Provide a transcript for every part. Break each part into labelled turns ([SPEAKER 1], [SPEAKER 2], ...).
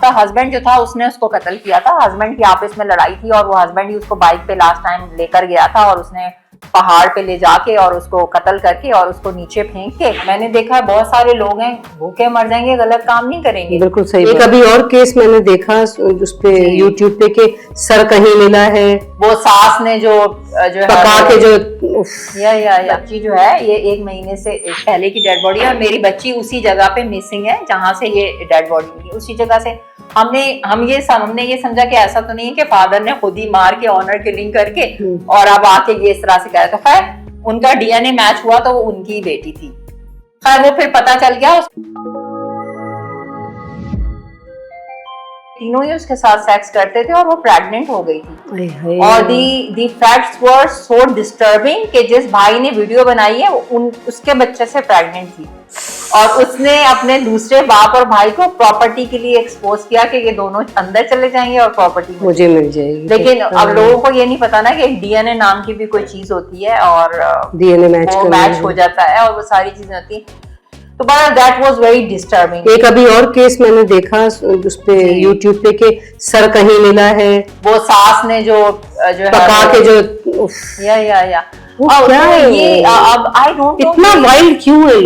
[SPEAKER 1] उसका हस्बैंड जो था उसने उसको कत्ल किया था। हस्बैंड की आपस में लड़ाई थी और वो हस्बैंड ही उसको बाइक पे लास्ट टाइम लेकर गया था और उसने पहाड़ पे ले जाके और उसको कत्ल करके और उसको नीचे फेंक के। मैंने देखा है बहुत सारे लोग हैं भूखे मर जाएंगे, गलत काम नहीं करेंगे।
[SPEAKER 2] बिल्कुल सही। एक अभी और केस मैंने देखा उस पे यूट्यूब पे कि सर कहीं मिला है,
[SPEAKER 1] वो सास ने जो
[SPEAKER 2] पका के जो
[SPEAKER 1] बच्ची जो है ये 1 महीने से पहले की डेड बॉडी है और मेरी बच्ची उसी जगह पे मिसिंग है जहां से ये डेड बॉडी मिली। उसी जगह से हमने ये समझा कि ऐसा तो नहीं है कि फादर ने खुद ही मार के ऑनर किलिंग करके और अब आके ये इस तरह से कहा। तो खैर उनका डीएनए मैच हुआ तो वो उनकी बेटी थी। खैर वो फिर पता चल गया तीनों ही उसके साथ सेक्स करते थे और वो प्रेग्नेंट हो गई थी। और दी फैक्ट्स वर सो डिस्टर्बिंग कि जिस भाई ने वीडियो बनाई है उसके बच्चे से प्रेग्नेंट थी और उसने अपने दूसरे बाप और भाई को प्रॉपर्टी के लिए एक्सपोज किया कि ये दोनों अंदर चले जाएंगे और प्रॉपर्टी
[SPEAKER 2] मुझे मिल जाएगी।
[SPEAKER 1] लेकिन अब लोगों को ये नहीं पता ना कि डीएनए नाम की भी कोई चीज होती है और
[SPEAKER 2] डीएनए
[SPEAKER 1] मैच हो जाता है और वो सारी चीजें होती है। तो दैट वाज वेरी डिस्टर्बिंग।
[SPEAKER 2] एक अभी और केस मैंने देखा उस पे यूट्यूब पे कि सर कहीं मिला है, वो
[SPEAKER 1] सास ने जो
[SPEAKER 2] पका के जो
[SPEAKER 1] क्या है ये अब आई डोंट नो
[SPEAKER 2] इतना वाइल्ड क्यों है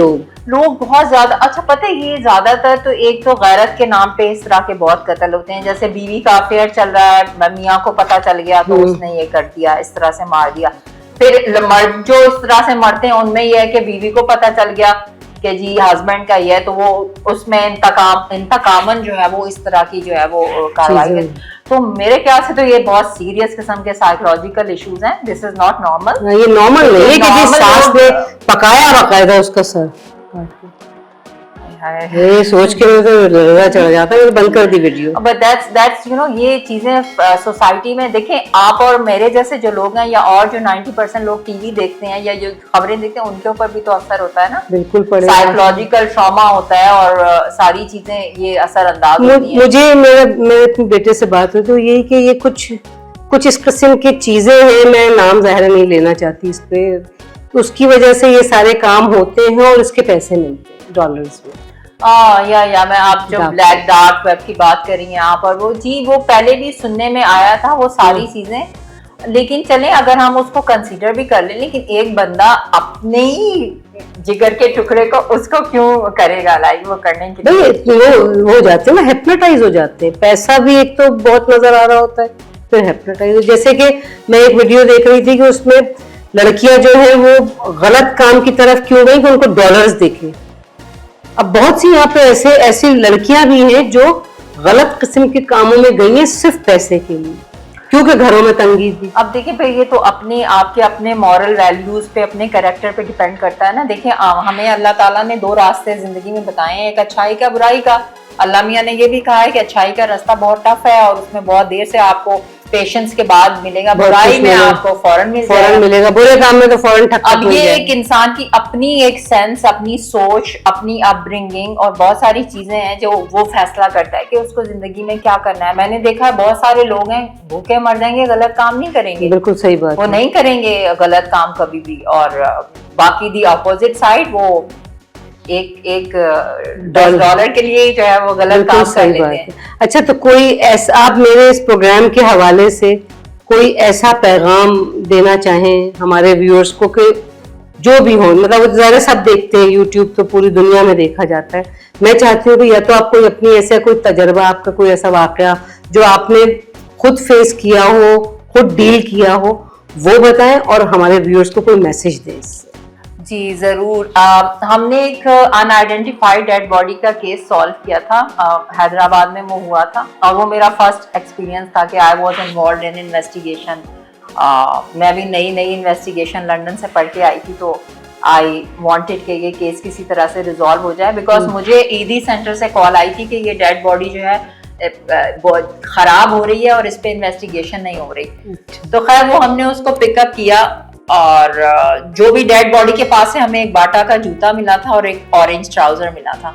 [SPEAKER 2] लोग
[SPEAKER 1] बहुत ज्यादा। अच्छा पता है ये ज्यादातर तो एक तो गैरत के नाम पे इस तरह के बहुत कत्ल होते हैं। जैसे बीवी का अफेयर चल रहा है, मियाँ को पता चल गया तो उसने ये कर दिया, इस तरह से मार दिया। फिर मर्द जो इस तरह से मरते हैं उनमें ये है कि बीवी को पता चल गया कि जी हस्बैंड का ये है तो वो उसमें इंतकामन जो है वो इस तरह की जो है वो कार्रवाई है। तो मेरे ख्याल से तो ये बहुत सीरियस किस्म के साइकोलॉजिकल इश्यूज हैं। This is not normal.
[SPEAKER 2] ये नॉर्मल नहीं है कि जिस सास ने पकाया बाकायदा उसका सर, ये सोच के तो लगा चढ़ जाता है। बंद कर दी video.
[SPEAKER 1] But that's you know ये चीजें सोसाइटी में देखें आप और मेरे जैसे जो लोग हैं या और जो 90% लोग टीवी देखते हैं या जो खबरें देखते हैं उनके ऊपर भी तो असर होता है ना।
[SPEAKER 2] बिल्कुल पड़ेगा।
[SPEAKER 1] साइकोलॉजिकल ट्रॉमा होता है और सारी चीजें ये असर अंदाज होती हैं।
[SPEAKER 2] मुझे मेरे अपने बेटे से बात हुई तो यही कि ये कुछ इस किस्म की चीजें हैं, मैं नाम ज़ाहिर नहीं लेना चाहती इस पे, उसकी वजह से ये सारे काम होते हैं और इसके पैसे मिलते हैं डॉलर्स में।
[SPEAKER 1] मैं आप जो ब्लैक डार्क वेब की बात कर रही हैं आप और वो पहले भी सुनने में आया था वो सारी चीजें। लेकिन चले अगर हम उसको कंसीडर भी कर लें, लेकिन एक बंदा अपने ही जिगर के टुकड़े को उसको क्यों करेगा लाइक वो करने के लिए
[SPEAKER 2] वो हो जाते हैं ना, हिप्नोटाइज हो जाते हैं। पैसा भी एक तो बहुत नजर आ रहा होता है, फिर हिप्नोटाइज। जैसे कि मैं एक वीडियो देख रही थी कि उसमें लड़कियां जो है वो गलत काम की तरफ क्यों गई कि उनको डॉलर्स दिखे। अब बहुत सी यहाँ पे ऐसी लड़कियां भी हैं जो गलत किस्म के कामों में गई हैं सिर्फ पैसे के लिए, क्योंकि घरों में तंगी थी।
[SPEAKER 1] अब देखिए भाई ये तो आपके मॉरल वैल्यूज पे अपने कैरेक्टर पे डिपेंड करता है ना। देखिए हमें अल्लाह ताला ने 2 रास्ते जिंदगी में बताए हैं, एक अच्छाई का बुराई का। अल्लाह मियाँ ने ये भी कहा है कि अच्छाई का रास्ता बहुत टफ है और उसमें बहुत देर से आपको पेशेंस के बाद मिलेगा, बुराई में आपको फौरन
[SPEAKER 2] मिलेगा, बुरे काम में तो फौरन ठक्कर।
[SPEAKER 1] अब ये एक इंसान की अपनी एक सेंस, अपनी सोच, अपनी अपब्रिंगिंग और बहुत सारी चीजें हैं जो वो फैसला करता है कि उसको जिंदगी में क्या करना है। मैंने देखा है बहुत सारे लोग हैं भूखे मर जाएंगे, गलत काम नहीं करेंगे।
[SPEAKER 2] बिल्कुल सही बात,
[SPEAKER 1] वो नहीं करेंगे गलत काम कभी भी। और बाकी दी अपोजिट साइड वो एक $10 के लिए जो है वो गलत काम कर लेते हैं।
[SPEAKER 2] अच्छा तो कोई ऐसा आप मेरे इस प्रोग्राम के हवाले से कोई ऐसा पैगाम देना चाहें हमारे व्यूअर्स को कि जो भी हो, मतलब ज़्यादा सब देखते हैं यूट्यूब तो पूरी दुनिया में देखा जाता है। मैं चाहती हूँ कि या तो आप कोई अपनी ऐसा कोई तजर्बा, आपका कोई ऐसा वाकया जो आपने खुद फेस किया हो, खुद डील किया हो, वो बताएं और हमारे व्यूअर्स को कोई मैसेज दें।
[SPEAKER 1] जी जरूर। हमने एक अनआइडेंटिफाइड डेड बॉडी का केस सॉल्व किया था, हैदराबाद में वो हुआ था और वो मेरा फर्स्ट एक्सपीरियंस था कि I was involved in investigation. मैं भी नई इन्वेस्टिगेशन लंदन से पढ़ के आई थी तो आई वांटेड कि ये केस किसी तरह से रिजॉल्व हो जाए, बिकॉज मुझे ईदी सेंटर से कॉल आई थी कि ये डेड बॉडी जो है बहुत खराब हो रही है और इस पे इन्वेस्टिगेशन नहीं हो रही। तो खैर वो हमने उसको पिकअप किया और जो भी डेड बॉडी के पास है हमें एक बाटा का जूता मिला था और एक ऑरेंज ट्राउजर मिला था।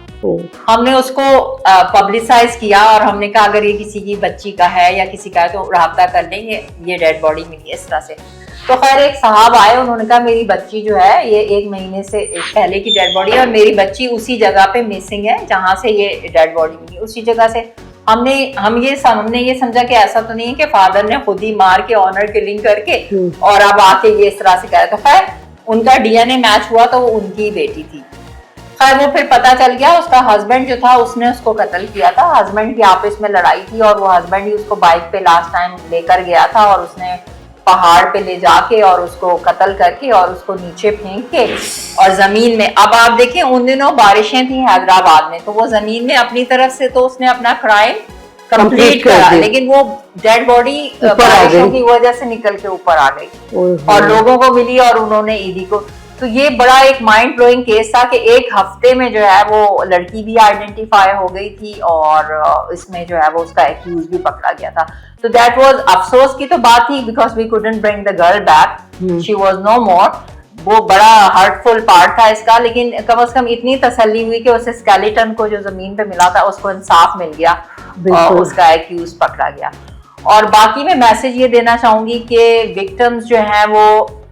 [SPEAKER 1] हमने उसको पब्लिसाइज किया और हमने कहा अगर ये किसी की बच्ची का है या किसी का है तो राब्ता कर लेंगे, ये डेड बॉडी मिली है इस तरह से। तो खैर एक साहब आए, उन्होंने कहा मेरी बच्ची जो है ये 1 महीने से पहले की डेड बॉडी है और मेरी बच्ची उसी जगह पे मिसिंग है जहां से ये डेड बॉडी मिली, उसी जगह से। हमने ये समझा कि ऐसा तो नहीं है कि फादर ने खुद ही मार के ऑनर किलिंग करके और अब आके ये इस तरह से कह रहा था। खैर उनका डीएनए मैच हुआ तो वो उनकी ही बेटी थी। खैर वो फिर पता चल गया उसका हस्बैंड जो था उसने उसको कत्ल किया था। हस्बैंड की आपस में लड़ाई थी और वो हस्बैंड ही उसको बाइक पे लास्ट टाइम लेकर गया था और उसने पहाड़ पे ले जाके और उसको कत्ल करके और उसको नीचे फेंक के और जमीन में, अब आप देखें उन दिनों बारिशें थी हैदराबाद में, तो वो जमीन में अपनी तरफ से तो उसने अपना क्राइम कंप्लीट करा, लेकिन वो डेड बॉडी बारिशों की वजह से निकल के ऊपर आ गई और लोगों को मिली और उन्होंने ईदी को। तो ये बड़ा एक माइंड ब्लोइंग केस था कि एक हफ्ते में जो है वो लड़की भी आइडेंटिफाई हो गई थी और इसमें जो है वो उसका एक्यूज भी पकड़ा गया था। तो दैट वाज अफसोस की तो बात थी because we couldn't bring the girl back, she was no more. वो बड़ा हर्टफुल पार्ट था इसका, लेकिन कम से कम इतनी तसल्ली हुई कि उसे स्केलेटन को जो जमीन पे मिला था उसको इंसाफ मिल गया और उसका एक्यूज पकड़ा गया। और बाकी मैं मैसेज ये देना चाहूंगी कि विक्टिम्स जो हैं वो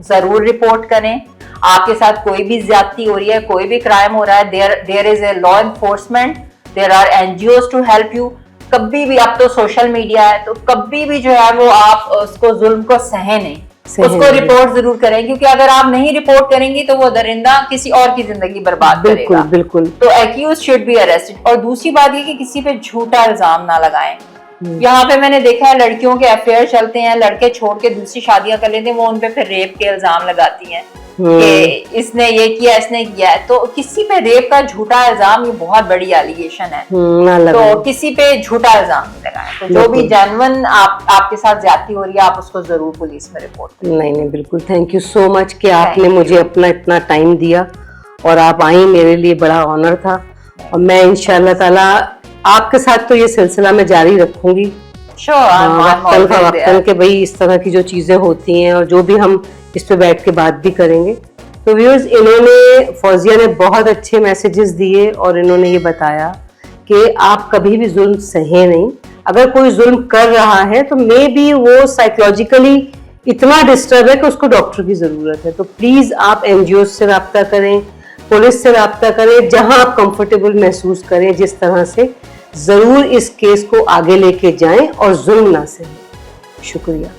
[SPEAKER 1] जरूर रिपोर्ट करें। आपके साथ कोई भी ज्यादती हो रही है, कोई भी क्राइम हो रहा है, there is a law enforcement, there are NGOs to help you. कभी भी, अब तो सोशल मीडिया है तो कभी भी जो है वो आप उसको जुल्म को सहे नहीं, उसको रिपोर्ट जरूर करें, क्योंकि अगर आप नहीं रिपोर्ट करेंगी तो वो दरिंदा किसी और की जिंदगी बर्बाद करेगा।
[SPEAKER 2] बिल्कुल।
[SPEAKER 1] तो एक्यूज शुड बी अरेस्टेड। और दूसरी बात ये कि किसी पे झूठा इल्जाम ना लगाएं। यहाँ पे मैंने देखा है लड़कियों के अफेयर चलते हैं, लड़के छोड़ के दूसरी शादियां कर लेते हैं, वो उनपे फिर रेप के इल्जाम लगाती हैं कि इसने ये किया, इसने किया है। तो किसी पे रेप का झूठा इल्जाम, ये बहुत बड़ी एलिगेशन है, तो किसी पे झूठा इल्जाम नहीं लगाएं। तो जो भी जेन्युइन आपके साथ ज्यादती हो रही है आप उसको जरूर पुलिस में रिपोर्ट करें।
[SPEAKER 2] नहीं बिल्कुल, थैंक यू सो मच कि आपने मुझे अपना इतना टाइम दिया और आप आई, मेरे लिए बड़ा ऑनर था। और मैं इंशाल्लाह ताला आपके साथ तो ये सिलसिला मैं जारी रखूंगी वक्तन के भाई इस तरह की जो चीजें होती हैं और जो भी हम इस पे बैठ के बात भी करेंगे। तो व्यूअर्स, इन्होंने, फौजिया ने बहुत अच्छे मैसेजेस दिए और इन्होंने ये बताया कि आप कभी भी जुल्म सहे नहीं। अगर कोई जुल्म कर रहा है तो मे बी वो साइकोलॉजिकली इतना डिस्टर्ब है कि उसको डॉक्टर की जरूरत है। तो प्लीज आप एनजीओ से रब्ता करें, पुलिस से रब्ता करें, जहां आप कंफर्टेबल महसूस करें, जिस तरह से जरूर इस केस को आगे लेके जाएं और जुल्म ना सहें। शुक्रिया।